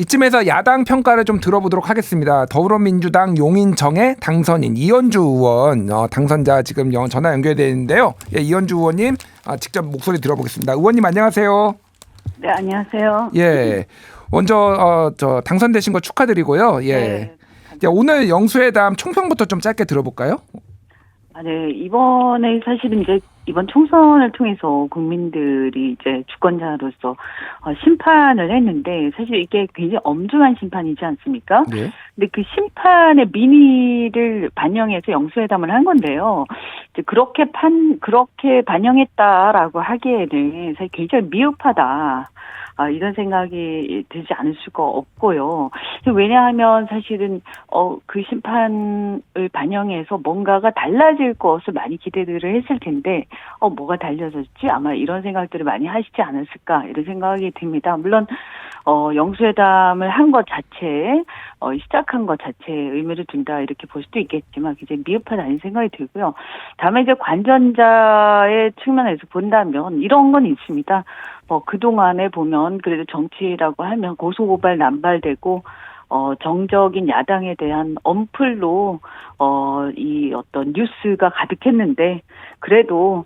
이쯤에서 야당 평가를 좀 들어보도록 하겠습니다. 더불어민주당 용인정의 당선인 이현주 의원 당선자 지금 전화 연결되어 있는데요. 예, 이현주 의원님 직접 목소리 들어보겠습니다. 의원님 안녕하세요. 네, 안녕하세요. 예, 먼저 당선되신 거 축하드리고요. 예, 네. 오늘 영수회담 총평부터 좀 짧게 들어볼까요? 네, 이번에 사실은 이제 이번 총선을 통해서 국민들이 이제 주권자로서 심판을 했는데 사실 이게 굉장히 엄중한 심판이지 않습니까? 네. 근데 그 심판의 민의를 반영해서 영수회담을 한 건데요. 이제 그렇게 반영했다라고 하기에는 사실 굉장히 미흡하다. 이런 생각이 들지 않을 수가 없고요. 왜냐하면 사실은 그 심판을 반영해서 뭔가가 달라질 것을 많이 기대들을 했을 텐데 뭐가 달라졌지? 아마 이런 생각들을 많이 하시지 않았을까 이런 생각이 듭니다. 물론 영수회담을 한 것 자체에 시작한 것 자체에 의미를 둔다 이렇게 볼 수도 있겠지만 굉장히 미흡하다는 생각이 들고요. 다음에 이제 관전자의 측면에서 본다면 이런 건 있습니다. 그동안에 보면 그래도 정치라고 하면 고소고발 남발되고 정적인 야당에 대한 언플로 이 어떤 뉴스가 가득했는데 그래도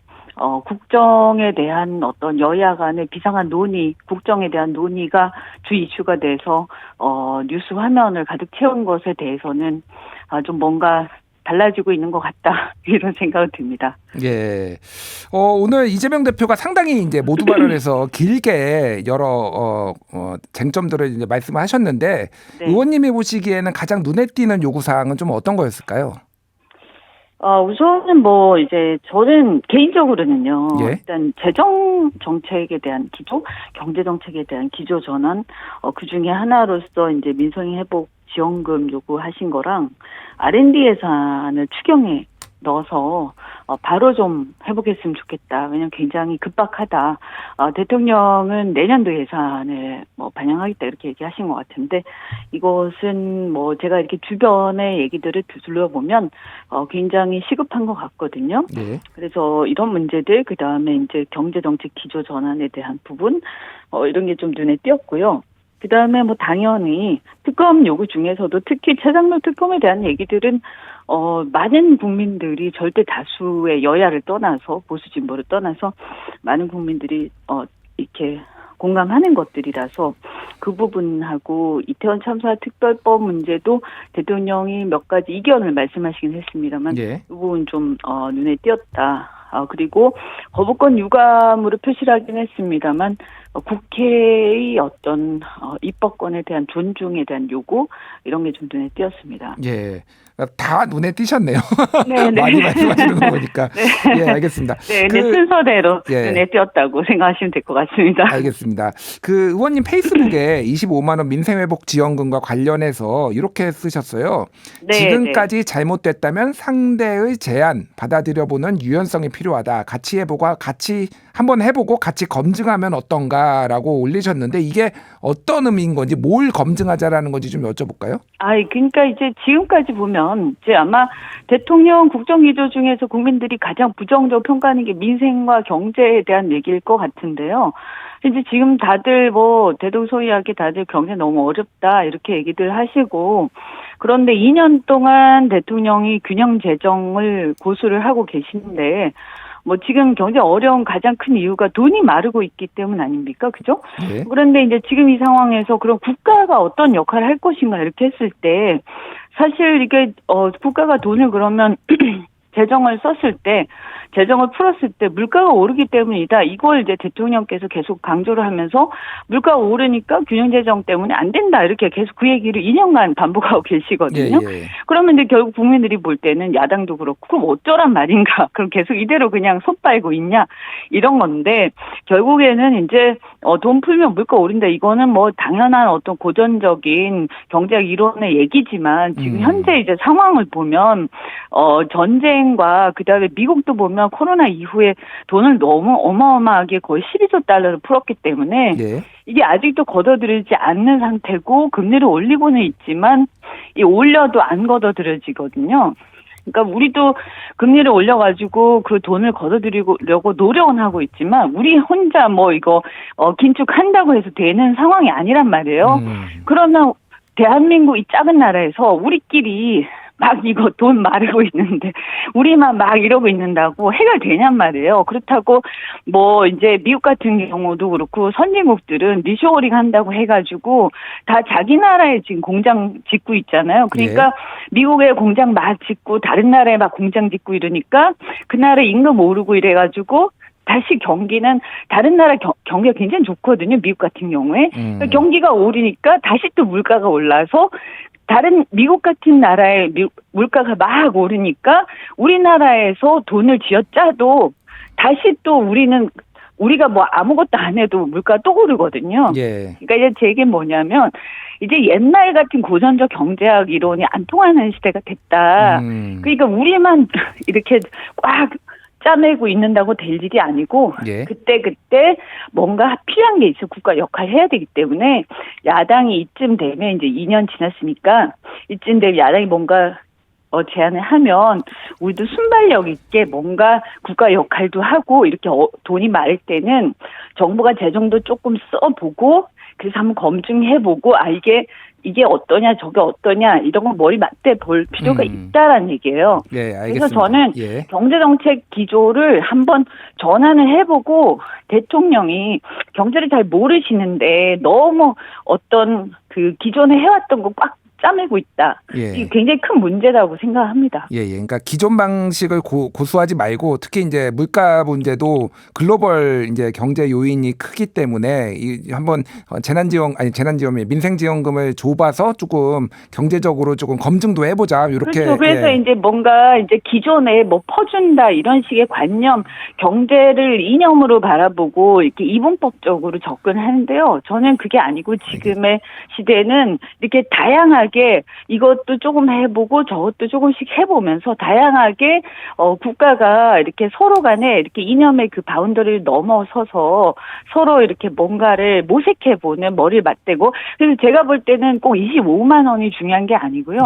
국정에 대한 어떤 여야 간의 비상한 논의, 국정에 대한 논의가 주 이슈가 돼서 뉴스 화면을 가득 채운 것에 대해서는 좀 뭔가 달라지고 있는 것 같다 이런 생각이 듭니다. 예. 오늘 이재명 대표가 상당히 이제 모두 발언에서 길게 여러 쟁점들을 이제 말씀하셨는데 네. 의원님이 보시기에는 가장 눈에 띄는 요구 사항은 좀 어떤 거였을까요? 우선은 이제 저는 개인적으로는요. 예. 일단 재정 정책에 대한 기조, 경제 정책에 대한 기조 전환, 그 중에 하나로서 이제 민생 회복 지원금 요구하신 거랑 R&D 예산을 추경에 넣어서 바로 좀 회복했으면 좋겠다. 왜냐하면 굉장히 급박하다. 대통령은 내년도 예산을 반영하겠다 이렇게 얘기하신 것 같은데 이것은 제가 이렇게 주변의 얘기들을 둘러보면 굉장히 시급한 것 같거든요. 네. 그래서 이런 문제들 그다음에 이제 경제정책 기조 전환에 대한 부분 이런 게 좀 눈에 띄었고요. 그다음에 당연히 특검 요구 중에서도 특히 최상목 특검에 대한 얘기들은 많은 국민들이 절대 다수의 여야를 떠나서 보수 진보를 떠나서 많은 국민들이 이렇게 공감하는 것들이라서 그 부분하고 이태원 참사 특별법 문제도 대통령이 몇 가지 이견을 말씀하시긴 했습니다만 예. 이 부분 좀 눈에 띄었다. 그리고 거부권 유감으로 표시를 하긴 했습니다만 국회의 어떤 입법권에 대한 존중에 대한 요구 이런 게 좀 눈에 띄었습니다. 예. 다 눈에 띄셨네요. 네네. 많이 말씀하시는 거 보니까. 네. 예, 알겠습니다. 네, 순서대로 예. 눈에 띄었다고 생각하시면 될 것 같습니다. 알겠습니다. 그 의원님 페이스북에 25만 원 민생회복 지원금과 관련해서 이렇게 쓰셨어요. 네, 지금까지 잘못됐다면 상대의 제안 받아들여보는 유연성이 필요하다. 같이 한번 해보고 같이 검증하면 어떤가라고 올리셨는데 이게 어떤 의미인 건지 뭘 검증하자라는 건지 좀 여쭤볼까요? 그러니까 이제 지금까지 보면 이제 아마 대통령 국정기조 중에서 국민들이 가장 부정적으로 평가하는 게 민생과 경제에 대한 얘기일 것 같은데요. 이제 지금 다들 대동소이하게 다들 경제 너무 어렵다 이렇게 얘기들 하시고 그런데 2년 동안 대통령이 균형 재정을 고수를 하고 계신데 지금 경제 어려운 가장 큰 이유가 돈이 마르고 있기 때문 아닙니까? 그죠? 네. 그런데 이제 지금 이 상황에서 그럼 국가가 어떤 역할을 할 것인가 이렇게 했을 때 사실 이게 국가가 돈을 그러면 재정을 썼을 때 재정을 풀었을 때 물가가 오르기 때문이다. 이걸 이제 대통령께서 계속 강조를 하면서 물가가 오르니까 균형재정 때문에 안 된다. 이렇게 계속 그 얘기를 2년간 반복하고 계시거든요. 예, 예. 그러면 이제 결국 국민들이 볼 때는 야당도 그렇고 그럼 어쩌란 말인가. 그럼 계속 이대로 그냥 손 빨고 있냐. 이런 건데 결국에는 이제 돈 풀면 물가 오른다. 이거는 당연한 어떤 고전적인 경제학 이론의 얘기지만 지금 현재 이제 상황을 보면 전쟁과 그다음에 미국도 보면 코로나 이후에 돈을 너무 어마어마하게 거의 12조 달러를 풀었기 때문에 예. 이게 아직도 걷어들이지 않는 상태고 금리를 올리고는 있지만 이 올려도 안 걷어들여지거든요. 그러니까 우리도 금리를 올려가지고 그 돈을 걷어들이려고 노력은 하고 있지만 우리 혼자 뭐 이거 긴축한다고 해서 되는 상황이 아니란 말이에요. 그러나 대한민국 이 작은 나라에서 우리끼리 막 이거 돈 마르고 있는데 우리만 막 이러고 있는다고 해결되냔 말이에요. 그렇다고 뭐 이제 미국 같은 경우도 그렇고 선진국들은 리쇼어링 한다고 해가지고 다 자기 나라에 지금 공장 짓고 있잖아요. 그러니까 미국에 공장 막 짓고 다른 나라에 막 공장 짓고 이러니까 그 나라 임금 오르고 이래가지고 다시 경기는 다른 나라 경기가 굉장히 좋거든요. 미국 같은 경우에. 경기가 오르니까 다시 또 물가가 올라서 다른 미국 같은 나라의 물가가 막 오르니까 우리나라에서 돈을 쥐어짜도 다시 또 우리가 뭐 아무것도 안 해도 물가 또 오르거든요. 예. 그러니까 이제 제 얘기는 뭐냐면 이제 옛날 같은 고전적 경제학 이론이 안 통하는 시대가 됐다. 그러니까 우리만 이렇게 꽉 짜내고 있는다고 될 일이 아니고 그때 뭔가 필요한 게 있어 국가 역할을 해야 되기 때문에 야당이 이쯤 되면 이제 2년 지났으니까 이쯤 되면 야당이 뭔가 제안을 하면 우리도 순발력 있게 뭔가 국가 역할도 하고 이렇게 돈이 많을 때는 정부가 재정도 조금 써보고 그래서 한번 검증해보고 이게 어떠냐 저게 어떠냐 이런 거 머리 맞대 볼 필요가 있다라는 얘기예요. 네, 알겠습니다. 그래서 저는 경제정책 기조를 한번 전환을 해보고 대통령이 경제를 잘 모르시는데 너무 어떤 그 기존에 해왔던 거 꽉 짜매고 있다. 이게 굉장히 큰 문제라고 생각합니다. 그러니까 기존 방식을 고수하지 말고 특히 이제 물가 문제도 글로벌 이제 경제 요인이 크기 때문에 한번 민생지원금을 좁아서 조금 경제적으로 조금 검증도 해보자. 이렇게. 그렇죠. 그래서 이제 뭔가 이제 기존에 뭐 퍼준다 이런 식의 관념, 경제를 이념으로 바라보고 이렇게 이분법적으로 접근하는데요. 저는 그게 아니고 지금의 시대는 이렇게 다양하게 이것도 조금 해보고 저것도 조금씩 해보면서 다양하게 국가가 이렇게 서로 간에 이렇게 이념의 그 바운더리를 넘어서서 서로 이렇게 뭔가를 모색해보는 머리를 맞대고 그래서 제가 볼 때는 꼭 25만 원이 중요한 게 아니고요.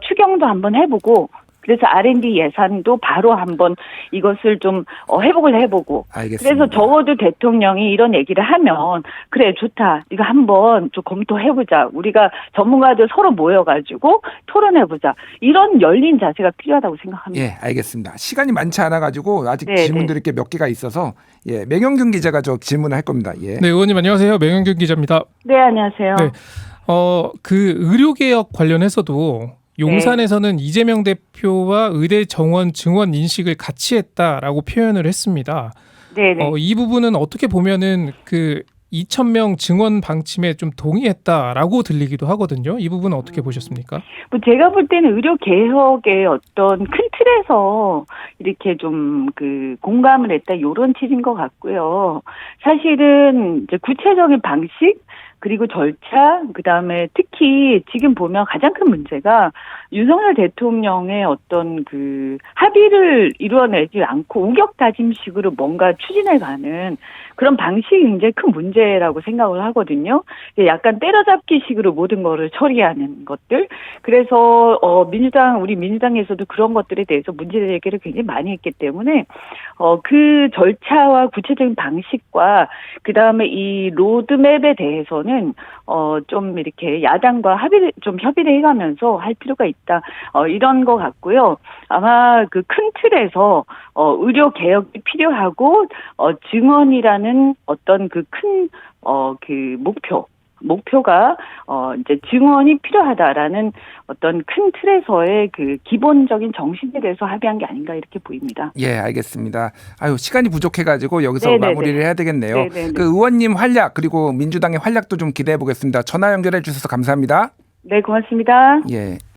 추경도 한번 해보고 그래서 R&D 예산도 바로 한번 이것을 좀 회복을 해보고 알겠습니다. 그래서 적어도 대통령이 이런 얘기를 하면 그래 좋다 이거 한번 좀 검토해보자 우리가 전문가들 서로 모여가지고 토론해보자 이런 열린 자세가 필요하다고 생각합니다. 알겠습니다. 시간이 많지 않아가지고 아직 질문드릴 게 몇 개가 있어서 맹영균 기자가 저 질문을 할 겁니다. 네, 의원님 안녕하세요. 맹영균 기자입니다. 네, 안녕하세요. 네, 그 의료개혁 관련해서도 용산에서는 이재명 대표와 의대 정원 증원 인식을 같이 했다라고 표현을 했습니다. 이 부분은 어떻게 보면은 그 2,000명 증원 방침에 좀 동의했다라고 들리기도 하거든요. 이 부분은 어떻게 보셨습니까? 뭐 제가 볼 때는 의료 개혁의 어떤 큰 틀에서 이렇게 좀 그 공감을 했다 이런 취지인 것 같고요. 사실은 이제 구체적인 방식 그리고 절차, 그다음에 특히 지금 보면 가장 큰 문제가 윤석열 대통령의 어떤 그 합의를 이루어내지 않고 우격다짐식으로 뭔가 추진해가는 그런 방식이 굉장히 큰 문제라고 생각을 하거든요. 약간 때려잡기식으로 모든 거를 처리하는 것들. 그래서 우리 민주당에서도 그런 것들에 대해서 문제 제기를 굉장히 많이 했기 때문에 그 절차와 구체적인 방식과 그다음에 이 로드맵에 대해서는 좀 이렇게 야당과 협의를 해가면서 할 필요가 있다. 이런 것 같고요. 아마 그 큰 틀에서 의료 개혁이 필요하고 증언이라는 어떤 그 큰 그 목표가 이제 증언이 필요하다라는 어떤 큰 틀에서의 그 기본적인 정신에 대해서 합의한 게 아닌가 이렇게 보입니다. 알겠습니다. 시간이 부족해가지고 여기서 마무리를 해야 되겠네요. 그 의원님 활약 그리고 민주당의 활약도 좀 기대해 보겠습니다. 전화 연결해 주셔서 감사합니다. 네, 고맙습니다.